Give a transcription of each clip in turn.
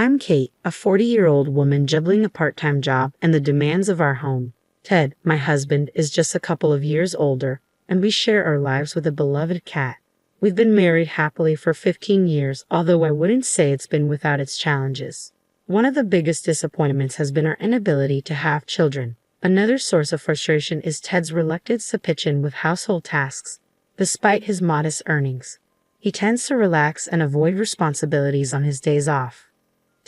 I'm Kate, a 40-year-old woman juggling a part-time job and the demands of our home. Ted, my husband, is just a couple of years older, and we share our lives with a beloved cat. We've been married happily for 15 years, although I wouldn't say it's been without its challenges. One of the biggest disappointments has been our inability to have children. Another source of frustration is Ted's reluctance to pitch in with household tasks, despite his modest earnings. He tends to relax and avoid responsibilities on his days off.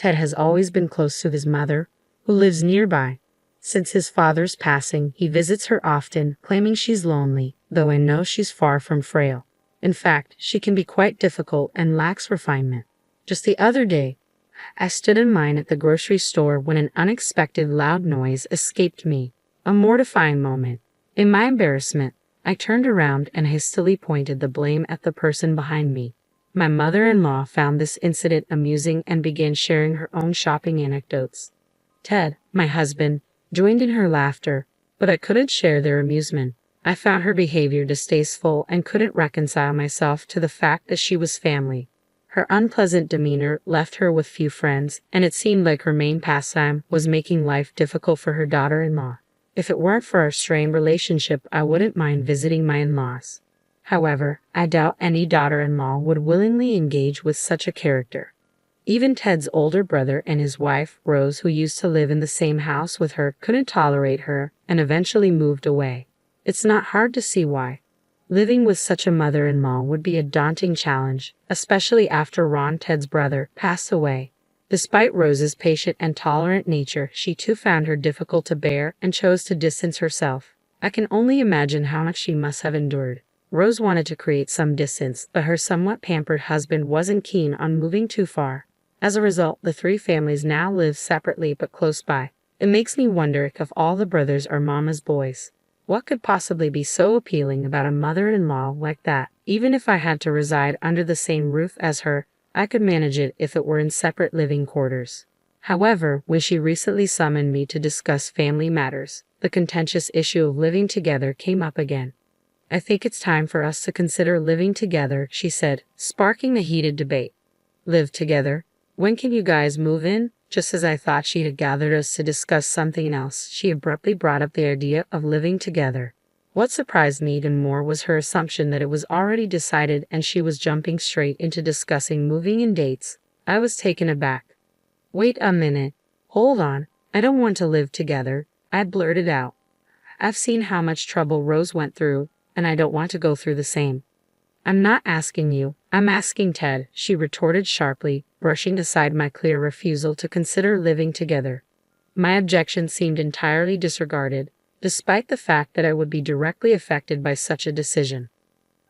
Ted has always been close to his mother, who lives nearby. Since his father's passing, he visits her often, claiming she's lonely, though I know she's far from frail. In fact, she can be quite difficult and lacks refinement. Just the other day, I stood in line at the grocery store when an unexpected loud noise escaped me. A mortifying moment. In my embarrassment, I turned around and hastily pointed the blame at the person behind me. My mother-in-law found this incident amusing and began sharing her own shopping anecdotes. Ted, my husband, joined in her laughter, but I couldn't share their amusement. I found her behavior distasteful and couldn't reconcile myself to the fact that she was family. Her unpleasant demeanor left her with few friends, and it seemed like her main pastime was making life difficult for her daughter-in-law. If it weren't for our strained relationship, I wouldn't mind visiting my in-laws. However, I doubt any daughter-in-law would willingly engage with such a character. Even Ted's older brother and his wife, Rose, who used to live in the same house with her, couldn't tolerate her and eventually moved away. It's not hard to see why. Living with such a mother-in-law would be a daunting challenge, especially after Ron, Ted's brother, passed away. Despite Rose's patient and tolerant nature, she too found her difficult to bear and chose to distance herself. I can only imagine how much she must have endured. Rose wanted to create some distance, but her somewhat pampered husband wasn't keen on moving too far. As a result, the three families now live separately but close by. It makes me wonder if all the brothers are mama's boys. What could possibly be so appealing about a mother-in-law like that? Even if I had to reside under the same roof as her, I could manage it if it were in separate living quarters. However, when she recently summoned me to discuss family matters, the contentious issue of living together came up again. I think it's time for us to consider living together, she said, sparking a heated debate. Live together? When can you guys move in? Just as I thought she had gathered us to discuss something else, she abruptly brought up the idea of living together. What surprised me even more was her assumption that it was already decided and she was jumping straight into discussing moving and dates. I was taken aback. Wait a minute. Hold on. I don't want to live together, I blurted out. I've seen how much trouble Rose went through, and I don't want to go through the same. I'm not asking you, I'm asking Ted, she retorted sharply, brushing aside my clear refusal to consider living together. My objection seemed entirely disregarded, despite the fact that I would be directly affected by such a decision.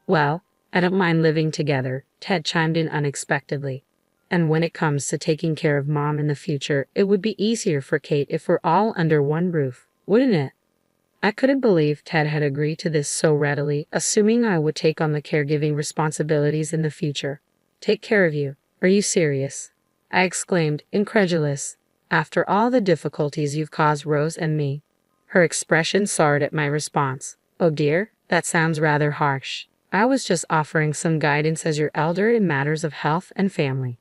Well, I don't mind living together, Ted chimed in unexpectedly. And when it comes to taking care of Mom in the future, it would be easier for Kate if we're all under one roof, wouldn't it? I couldn't believe Ted had agreed to this so readily, assuming I would take on the caregiving responsibilities in the future. Take care of you. Are you serious? I exclaimed, incredulous. After all the difficulties you've caused Rose and me. Her expression soured at my response. Oh dear, that sounds rather harsh. I was just offering some guidance as your elder in matters of health and family.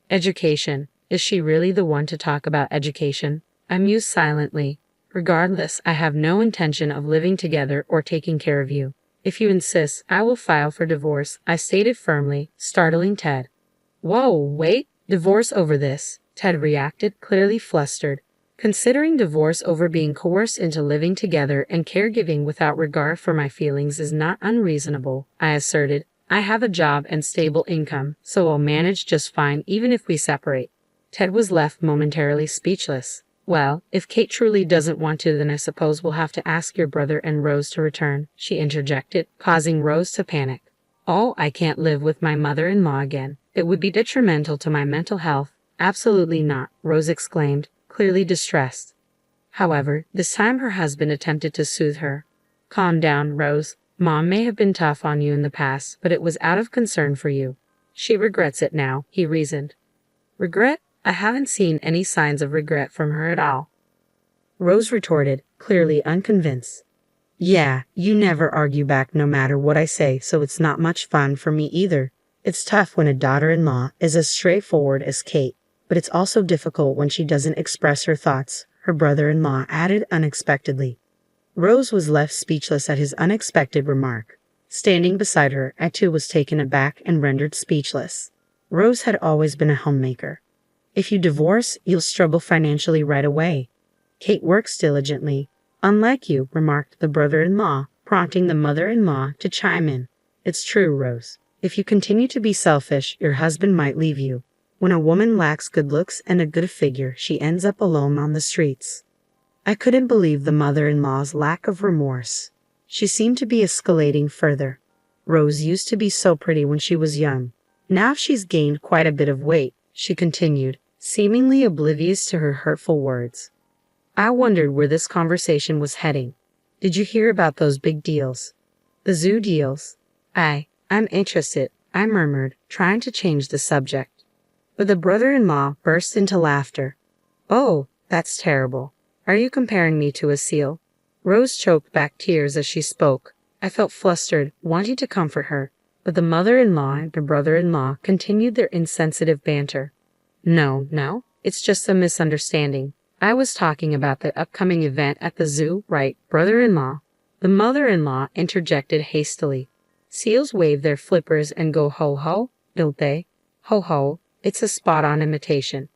Education. Is she really the one to talk about education? I mused silently. Regardless, I have no intention of living together or taking care of you. If you insist, I will file for divorce, I stated firmly, startling Ted. Whoa, wait, divorce over this? Ted reacted, clearly flustered. Considering divorce over being coerced into living together and caregiving without regard for my feelings is not unreasonable, I asserted. I have a job and stable income, so I'll manage just fine even if we separate. Ted was left momentarily speechless. Well, if Kate truly doesn't want to, then I suppose we'll have to ask your brother and Rose to return, she interjected, causing Rose to panic. Oh, I can't live with my mother-in-law again. It would be detrimental to my mental health. Absolutely not, Rose exclaimed, clearly distressed. However, this time her husband attempted to soothe her. Calm down, Rose. Mom may have been tough on you in the past, but it was out of concern for you. She regrets it now, he reasoned. Regret? I haven't seen any signs of regret from her at all. Rose retorted, clearly unconvinced. Yeah, you never argue back no matter what I say, so it's not much fun for me either. It's tough when a daughter-in-law is as straightforward as Kate. but it's also difficult when she doesn't express her thoughts, her brother-in-law added unexpectedly. Rose was left speechless at his unexpected remark. Standing beside her, I too was taken aback and rendered speechless. Rose had always been a homemaker. If you divorce, you'll struggle financially right away. Kate works diligently. Unlike you, remarked the brother-in-law, prompting the mother-in-law to chime in. It's true, Rose. If you continue to be selfish, your husband might leave you. When a woman lacks good looks and a good figure, she ends up alone on the streets. I couldn't believe the mother-in-law's lack of remorse. She seemed to be escalating further. Rose used to be so pretty when she was young. Now she's gained quite a bit of weight, she continued, seemingly oblivious to her hurtful words. I wondered where this conversation was heading. Did you hear about those big deals? The zoo deals? I'm interested, I murmured, trying to change the subject. But the brother-in-law burst into laughter. Oh, that's terrible. Are you comparing me to a seal? Rose choked back tears as she spoke. I felt flustered, wanting to comfort her, but the mother-in-law and the brother-in-law continued their insensitive banter. No, it's just a misunderstanding. I was talking about the upcoming event at the zoo, right, brother-in-law? The mother-in-law interjected hastily. Seals wave their flippers and go ho-ho, don't they? Ho-ho, it's a spot-on imitation.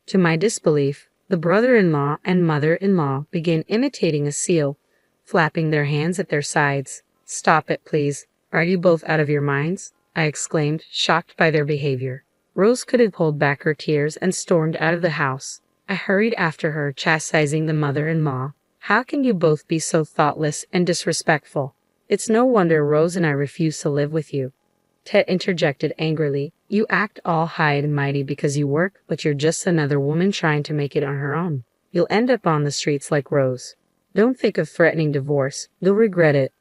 To my disbelief, the brother-in-law and mother-in-law began imitating a seal, flapping their hands at their sides. Stop it, please. Are you both out of your minds? I exclaimed, shocked by their behavior. Rose couldn't hold back her tears and stormed out of the house. I hurried after her, chastising the mother-in-law. How can you both be so thoughtless and disrespectful? It's no wonder Rose and I refuse to live with you. Ted interjected angrily. You act all high and mighty because you work, but you're just another woman trying to make it on her own. You'll end up on the streets like Rose. Don't think of threatening divorce. You'll regret it.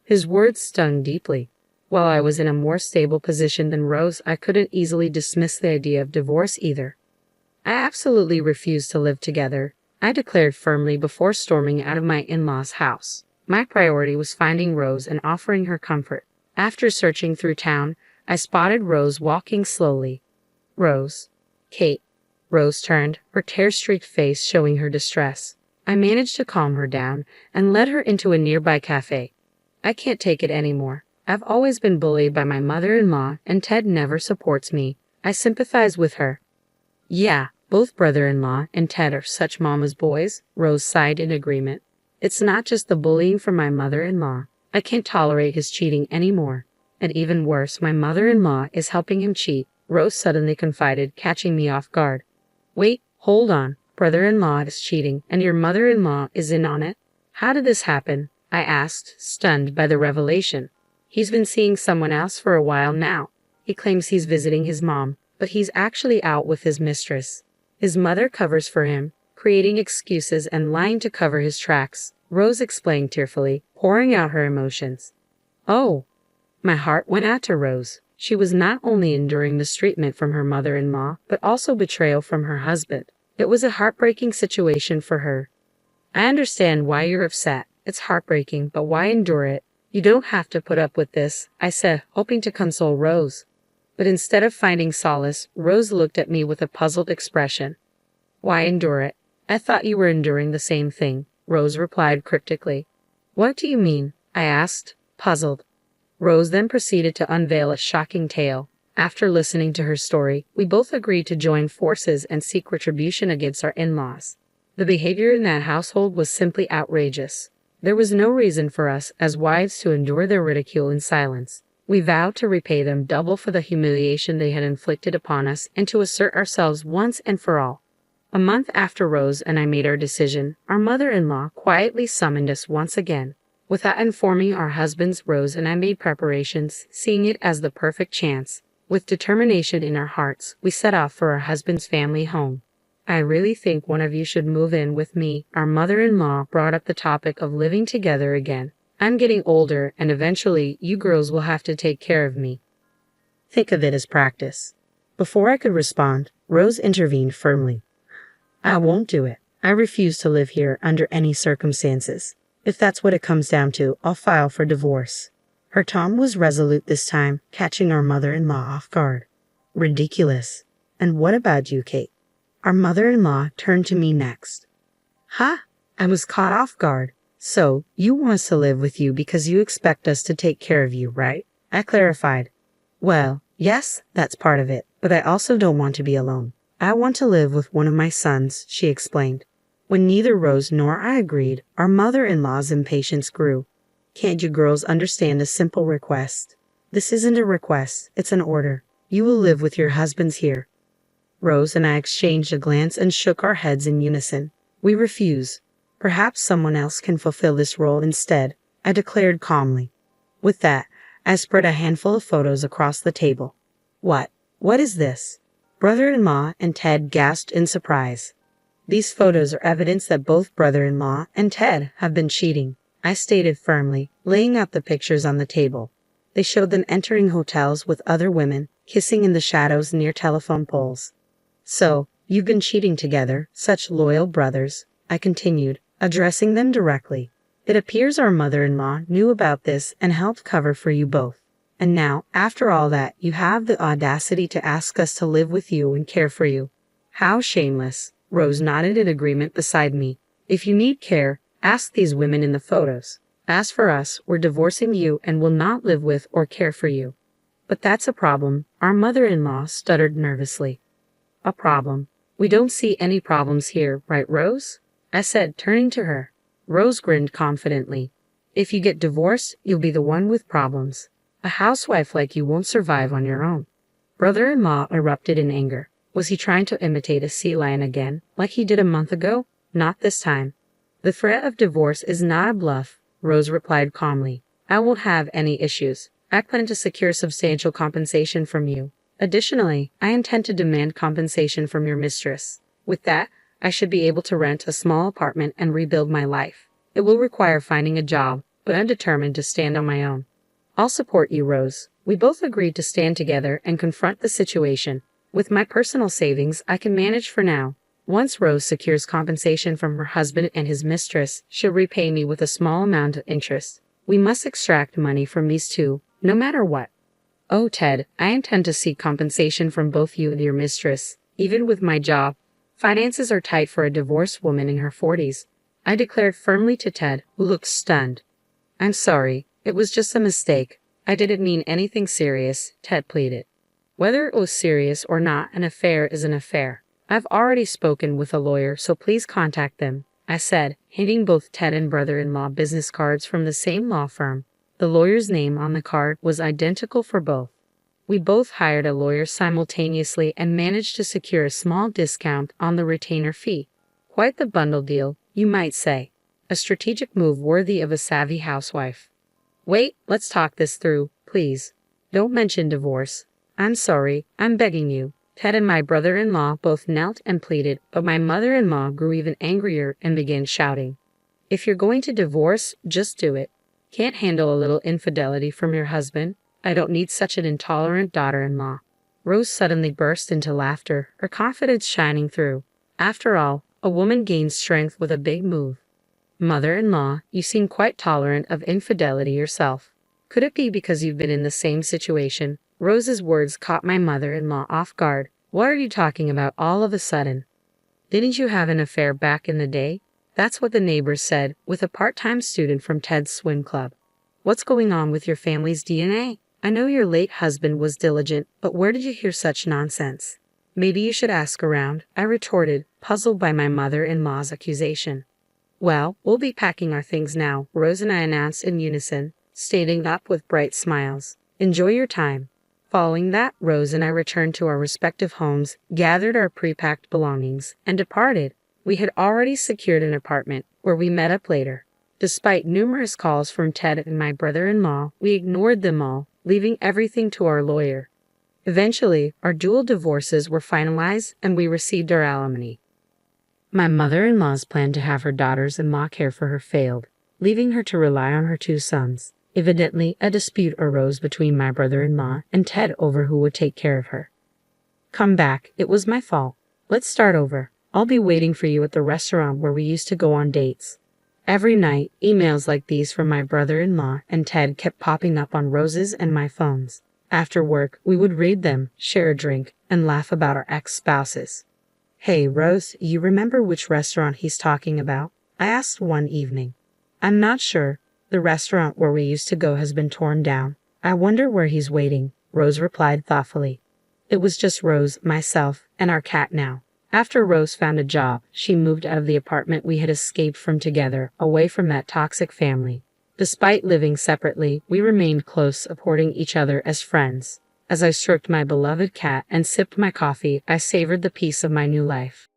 His words stung deeply. While I was in a more stable position than Rose, I couldn't easily dismiss the idea of divorce either. I absolutely refused to live together, I declared firmly before storming out of my in-laws' house. My priority was finding Rose and offering her comfort. After searching through town, I spotted Rose walking slowly. Rose. Kate. Rose turned, her tear-streaked face showing her distress. I managed to calm her down and led her into a nearby cafe. I can't take it anymore. I've always been bullied by my mother-in-law, and Ted never supports me. I sympathize with her. Yeah, both brother-in-law and Ted are such mama's boys, Rose sighed in agreement. It's not just the bullying from my mother-in-law. I can't tolerate his cheating anymore. And even worse, my mother-in-law is helping him cheat, Rose suddenly confided, catching me off guard. Wait, hold on. Brother-in-law is cheating, and your mother-in-law is in on it? How did this happen? I asked, stunned by the revelation. He's been seeing someone else for a while now. He claims he's visiting his mom, but he's actually out with his mistress. His mother covers for him, creating excuses and lying to cover his tracks, Rose explained tearfully, pouring out her emotions. Oh! My heart went out to Rose. She was not only enduring mistreatment from her mother-in-law, but also betrayal from her husband. It was a heartbreaking situation for her. I understand why you're upset. It's heartbreaking, but why endure it? You don't have to put up with this, I said, hoping to console Rose. But instead of finding solace, Rose looked at me with a puzzled expression. Why endure it? I thought you were enduring the same thing, Rose replied cryptically. What do you mean? I asked, puzzled. Rose then proceeded to unveil a shocking tale. After listening to her story, we both agreed to join forces and seek retribution against our in-laws. The behavior in that household was simply outrageous. There was no reason for us, as wives, to endure their ridicule in silence. We vowed to repay them double for the humiliation they had inflicted upon us and to assert ourselves once and for all. A month after Rose and I made our decision, our mother-in-law quietly summoned us once again. Without informing our husbands, Rose and I made preparations, seeing it as the perfect chance. With determination in our hearts, we set off for our husband's family home. I really think one of you should move in with me. Our mother-in-law brought up the topic of living together again. I'm getting older, and eventually you girls will have to take care of me. Think of it as practice. Before I could respond, Rose intervened firmly. I won't do it. I refuse to live here under any circumstances. If that's what it comes down to, I'll file for divorce. Her tone was resolute this time, catching our mother-in-law off guard. Ridiculous. And what about you, Kate? Our mother-in-law turned to me next. Huh? I was caught off guard. So, you want us to live with you because you expect us to take care of you, right? I clarified. Well, yes, that's part of it, but I also don't want to be alone. I want to live with one of my sons, she explained. When neither Rose nor I agreed, our mother-in-law's impatience grew. Can't you girls understand a simple request? This isn't a request, it's an order. You will live with your husbands here. Rose and I exchanged a glance and shook our heads in unison. We refuse. Perhaps someone else can fulfill this role instead, I declared calmly. With that, I spread a handful of photos across the table. What? What is this? Brother-in-law and Ted gasped in surprise. These photos are evidence that both brother-in-law and Ted have been cheating, I stated firmly, laying out the pictures on the table. They showed them entering hotels with other women, kissing in the shadows near telephone poles. So, you've been cheating together, such loyal brothers, I continued, addressing them directly. It appears our mother-in-law knew about this and helped cover for you both. And now, after all that, you have the audacity to ask us to live with you and care for you. How shameless. Rose nodded in agreement beside me. If you need care, ask these women in the photos. As for us, we're divorcing you and will not live with or care for you. But that's a problem, our mother-in-law stuttered nervously. A problem? We don't see any problems here, right, Rose? I said, turning to her. Rose grinned confidently. If you get divorced, you'll be the one with problems. A housewife like you won't survive on your own. Brother-in-law erupted in anger. Was he trying to imitate a sea lion again, like he did a month ago? Not this time. The threat of divorce is not a bluff, Rose replied calmly. I won't have any issues. I plan to secure substantial compensation from you. Additionally, I intend to demand compensation from your mistress. With that, I should be able to rent a small apartment and rebuild my life. It will require finding a job, but I'm determined to stand on my own. I'll support you, Rose. We both agreed to stand together and confront the situation. With my personal savings, I can manage for now. Once Rose secures compensation from her husband and his mistress, she'll repay me with a small amount of interest. We must extract money from these two, no matter what. Oh, Ted, I intend to seek compensation from both you and your mistress, even with my job. Finances are tight for a divorced woman in her 40s, I declared firmly to Ted, who looked stunned. I'm sorry, it was just a mistake. I didn't mean anything serious, Ted pleaded. Whether it was serious or not, an affair is an affair. I've already spoken with a lawyer, so please contact them, I said, handing both Ted and brother-in-law business cards from the same law firm. The lawyer's name on the card was identical for both. We both hired a lawyer simultaneously and managed to secure a small discount on the retainer fee. Quite the bundle deal, you might say. A strategic move worthy of a savvy housewife. Wait, let's talk this through, please. Don't mention divorce. I'm sorry, I'm begging you. Ted and my brother-in-law both knelt and pleaded, but my mother-in-law grew even angrier and began shouting. If you're going to divorce, just do it. Can't handle a little infidelity from your husband? I don't need such an intolerant daughter-in-law. Rose suddenly burst into laughter, her confidence shining through. After all, a woman gains strength with a big move. Mother-in-law, you seem quite tolerant of infidelity yourself. Could it be because you've been in the same situation? Rose's words caught my mother-in-law off guard. What are you talking about all of a sudden? Didn't you have an affair back in the day? That's what the neighbors said, with a part-time student from Ted's swim club. What's going on with your family's DNA? I know your late husband was diligent, but where did you hear such nonsense? Maybe you should ask around, I retorted, puzzled by my mother-in-law's accusation. Well, we'll be packing our things now, Rose and I announced in unison, standing up with bright smiles. Enjoy your time. Following that, Rose and I returned to our respective homes, gathered our pre-packed belongings, and departed. We had already secured an apartment, where we met up later. Despite numerous calls from Ted and my brother-in-law, we ignored them all, leaving everything to our lawyer. Eventually, our dual divorces were finalized and we received our alimony. My mother-in-law's plan to have her daughters-in-law care for her failed, leaving her to rely on her two sons. Evidently, a dispute arose between my brother-in-law and Ted over who would take care of her. Come back, it was my fault. Let's start over. I'll be waiting for you at the restaurant where we used to go on dates. Every night, emails like these from my brother-in-law and Ted kept popping up on Rose's and my phones. After work, we would read them, share a drink, and laugh about our ex-spouses. Hey, Rose, you remember which restaurant he's talking about? I asked one evening. I'm not sure. The restaurant where we used to go has been torn down. I wonder where he's waiting, Rose replied thoughtfully. It was just Rose, myself, and our cat now. After Rose found a job, she moved out of the apartment we had escaped from together, away from that toxic family. Despite living separately, we remained close, supporting each other as friends. As I stroked my beloved cat and sipped my coffee, I savored the peace of my new life.